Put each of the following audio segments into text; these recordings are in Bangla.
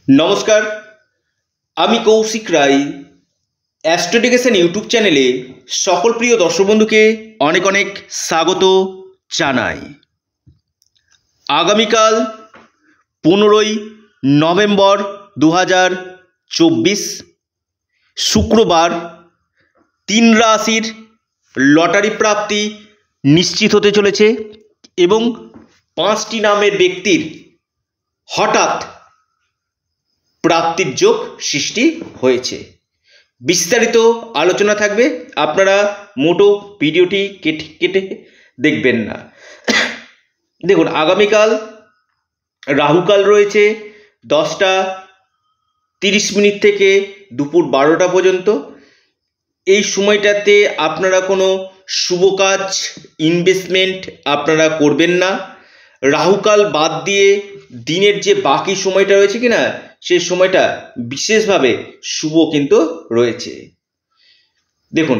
নমস্কার, আমি কৌশিক রায়। অ্যাস্ট্রো এডুকেশন ইউটিউব চ্যানেলে সকল প্রিয় দর্শক বন্ধুকে অনেক অনেক স্বাগত জানাই। আগামীকাল 15ই নভেম্বর 2024 শুক্রবার 3 রাশির লটারি প্রাপ্তি নিশ্চিত হতে চলেছে এবং 5টি নামের ব্যক্তির হঠাৎ প্রাপ্তির যোগ সৃষ্টি হয়েছে। বিস্তারিত আলোচনা থাকবে, আপনারা মোটো ভিডিওটি কেটে দেখবেন না। দেখুন, আগামীকাল রাহুকাল রয়েছে 10টা 30 মিনিট থেকে দুপুর 12টা পর্যন্ত। এই সময়টাতে আপনারা কোনো শুভ কাজ, ইনভেস্টমেন্ট আপনারা করবেন না। রাহুকাল বাদ দিয়ে দিনের যে বাকি সময়টা রয়েছে কিনা, সেই সময়টা বিশেষভাবে শুভ কিন্তু রয়েছে। দেখুন,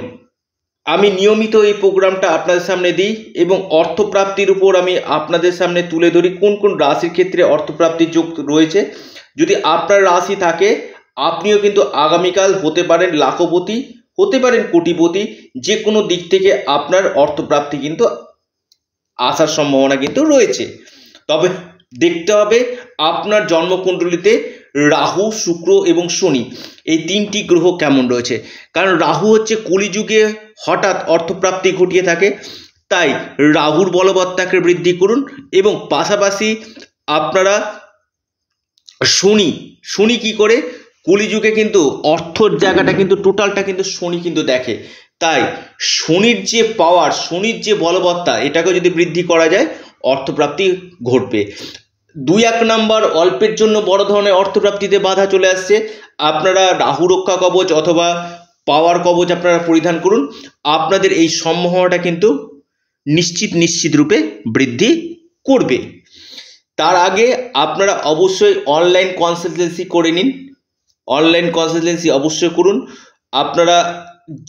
আমি নিয়মিত এই প্রোগ্রামটা আপনাদের সামনে দিই এবং অর্থপ্রাপ্তির উপর আমি আপনাদের সামনে তুলে ধরি কোন কোন রাশির ক্ষেত্রে অর্থপ্রাপ্তির যোগ রয়েছে। যদি আপনার রাশি থাকে, আপনিও কিন্তু আগামীকাল হতে পারেন লাখপতি, হতে পারেন কোটিপতি। যে কোনো দিক থেকে আপনার অর্থপ্রাপ্তি কিন্তু আসার সম্ভাবনা কিন্তু রয়েছে। তবে দেখতে হবে আপনার জন্মকুণ্ডলিতে রাহু, শুক্র এবং শনি এই 3টি গ্রহ কেমন রয়েছে। কারণ রাহু হচ্ছে কলিযুগে হঠাৎ অর্থপ্রাপ্তি ঘটিয়ে থাকে, তাই রাহুর বলবত্তাকে বৃদ্ধি করুন। এবং পাশাপাশি আপনারা শনি কি করে, কলিযুগে কিন্তু অর্থর জায়গাটা কিন্তু টোটালটা কিন্তু শনি কিন্তু দেখে। তাই শনির যে পাওয়ার, শনির যে বলবত্তা, এটাকে যদি বৃদ্ধি করা যায় অর্থপ্রাপ্তি ঘটবে। 2-1 নাম্বার অল্পের জন্য বড় ধরনের অর্থপ্রাপ্তিতে বাধা চলে আসছে, আপনারা রাহু রক্ষা কবচ অথবা পাওয়ার কবচ আপনারা পরিধান করুন। আপনাদের এই সম্ভাবনাটা কিন্তু নিশ্চিত রূপে বৃদ্ধি করবে। তার আগে আপনারা অবশ্যই অনলাইন কনসালটেন্সি করে নিন। অনলাইন কনসালটেন্সি অবশ্যই করুন। আপনারা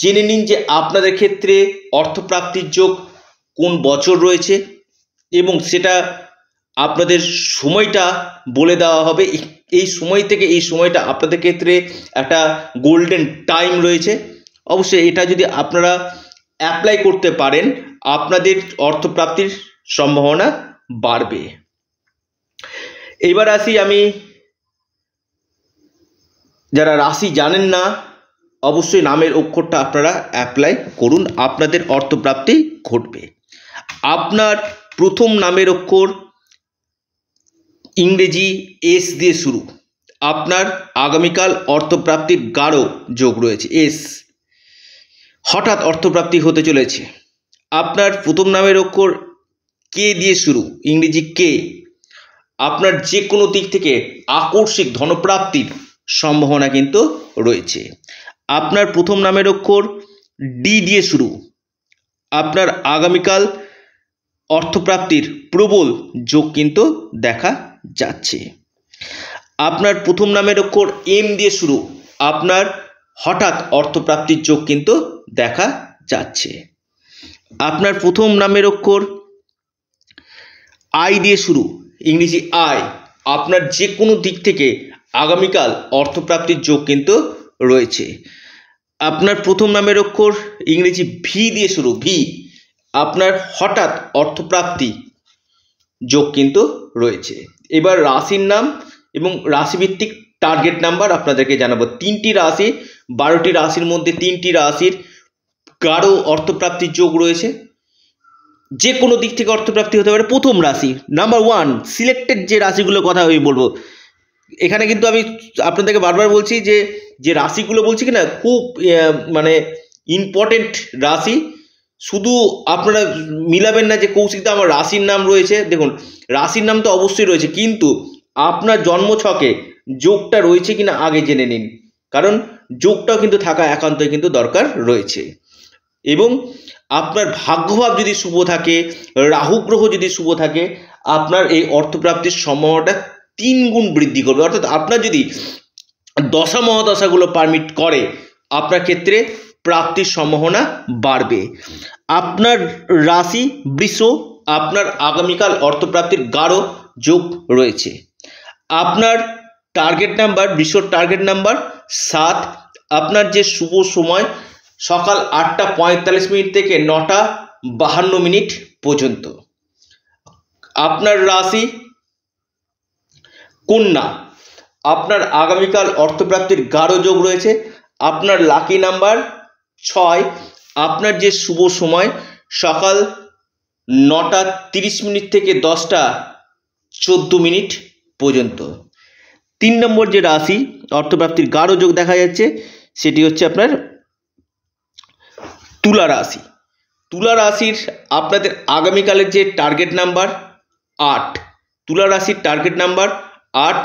জেনে নিন যে আপনাদের ক্ষেত্রে অর্থপ্রাপ্তির যোগ কোন বছর রয়েছে এবং সেটা আপনাদের সময়টা বলে দেওয়া হবে। এই সময় থেকে এই সময়টা আপনাদের ক্ষেত্রে একটা গোল্ডেন টাইম রয়েছে। অবশ্যই এটা যদি আপনারা অ্যাপ্লাই করতে পারেন, আপনাদের অর্থপ্রাপ্তির সম্ভাবনা বাড়বে। এবার আসি, আমি যারা রাশি জানেন না, অবশ্যই নামের অক্ষরটা আপনারা অ্যাপ্লাই করুন, আপনাদের অর্থপ্রাপ্তি ঘটবে। আপনার প্রথম নামের অক্ষর ইংরেজি এস দিয়ে শুরু, আপনার আগামীকাল অর্থপ্রাপ্তির গাঢ় যোগ রয়েছে। এস, হঠাৎ অর্থপ্রাপ্তি হতে চলেছে। আপনার প্রথম নামের অক্ষর কে দিয়ে শুরু, ইংরেজি কে, আপনার যে কোনো দিক থেকে আকস্মিক ধনপ্রাপ্তির সম্ভাবনা কিন্তু রয়েছে। আপনার প্রথম নামের অক্ষর ডি দিয়ে শুরু, আপনার আগামীকাল অর্থপ্রাপ্তির প্রবল যোগ কিন্তু দেখা যাচ্ছে। আপনার প্রথম নামের অক্ষর এম দিয়ে শুরু, আপনার হঠাৎ অর্থপ্রাপ্তির যোগ কিন্তু দেখা যাচ্ছে। আপনার প্রথম নামের অক্ষর আই দিয়ে শুরু, ইংরেজি আই, আপনার যে কোনো দিক থেকে আগামীকাল অর্থপ্রাপ্তির যোগ কিন্তু রয়েছে। আপনার প্রথম নামের অক্ষর ইংরেজি ভি দিয়ে শুরু, ভি, আপনার হঠাৎ অর্থপ্রাপ্তি যোগ কিন্তু রয়েছে। এবার রাশির নাম এবং রাশিভিত্তিক টার্গেট নাম্বার আপনাদেরকে জানাবো। 3টি রাশি, 12টি রাশির মধ্যে 3টি রাশির গাঢ় অর্থপ্রাপ্তির যোগ রয়েছে। যে কোনো দিক থেকে অর্থপ্রাপ্তি হতে পারে। প্রথম রাশি নাম্বার 1, সিলেক্টেড যে রাশিগুলোর কথা আমি বলবো, এখানে কিন্তু আমি আপনাদেরকে বারবার বলছি যে রাশিগুলো বলছি কিনা খুব মানে ইম্পর্টেন্ট রাশি। শুধু আপনারা মিলাবেন না যে কৌশিকদা আমার রাশির নাম রয়েছে। দেখুন, রাশির নাম তো অবশ্যই রয়েছে, কিন্তু আপনার জন্মছকে যোগটা রয়েছে কিনা আগে জেনে নিন, কারণ যোগটাও কিন্তু থাকা একান্তই কিন্তু দরকার রয়েছে। এবং আপনার ভাগ্যভাব যদি শুভ থাকে, রাহু গ্রহ যদি শুভ থাকে, আপনার এই অর্থপ্রাপ্তির সম্ভাবনাটা 3 গুণ বৃদ্ধি করবে। অর্থাৎ আপনার যদি দশা মহাদশাগুলো পারমিট করে, আপনার ক্ষেত্রে প্রাপ্তির সম্ভাবনা বাড়বে। আপনার রাশি বৃষ, আপনার আগামীকাল অর্থপ্রাপ্তির গাঢ় যোগ রয়েছে। আপনার টার্গেট নাম্বার, বিশ্বর টার্গেট নাম্বার 7। আপনার যে শুভ সময় সকাল 8:45 থেকে 9:52 পর্যন্ত। আপনার রাশি কন্যা, আপনার আগামীকাল অর্থপ্রাপ্তির গাঢ় যোগ রয়েছে। আপনার লাকি নাম্বার 6। আপনার যে শুভ সময় সকাল 9:30 থেকে 10:14 পর্যন্ত। 3 নম্বর যে রাশি অর্থপ্রাপ্তির গাঢ় যোগ দেখা যাচ্ছে সেটি হচ্ছে আপনার তুলা রাশি। তুলা রাশির আপনাদের আগামীকালের যে টার্গেট নাম্বার 8। তুলা রাশির টার্গেট নাম্বার 8।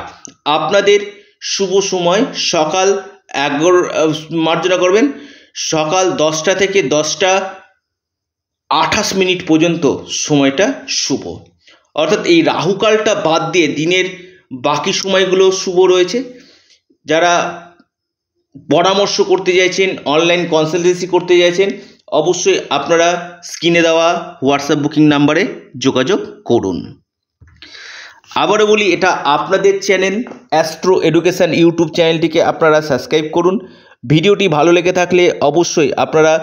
আপনাদের শুভ সময় সকাল মার্জনা করবেন সকাল 10টা থেকে 10:28 পর্যন্ত সময়টা শুভ। অর্থাৎ এই রাহুকালটা বাদ দিয়ে দিনের বাকি সময়গুলো শুভ রয়েছে। যারা পরামর্শ করতে চাইছেন, অনলাইন কনসালটেন্সি করতে চাইছেন, অবশ্যই আপনারা স্ক্রিনে দেওয়া হোয়াটসঅ্যাপ বুকিং নাম্বারে যোগাযোগ করুন। আবারও বলি, এটা আপনাদের চ্যানেল অ্যাস্ট্রো এডুকেশন ইউটিউব চ্যানেলটিকে আপনারা সাবস্ক্রাইব করুন। ভিডিওটি ভালো লেগে থাকলে অবশ্যই আপনারা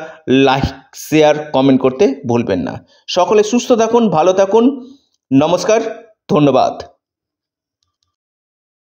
লাইক, শেয়ার, কমেন্ট করতে ভুলবেন না। সকলে সুস্থ থাকুন, ভালো থাকুন। নমস্কার, ধন্যবাদ।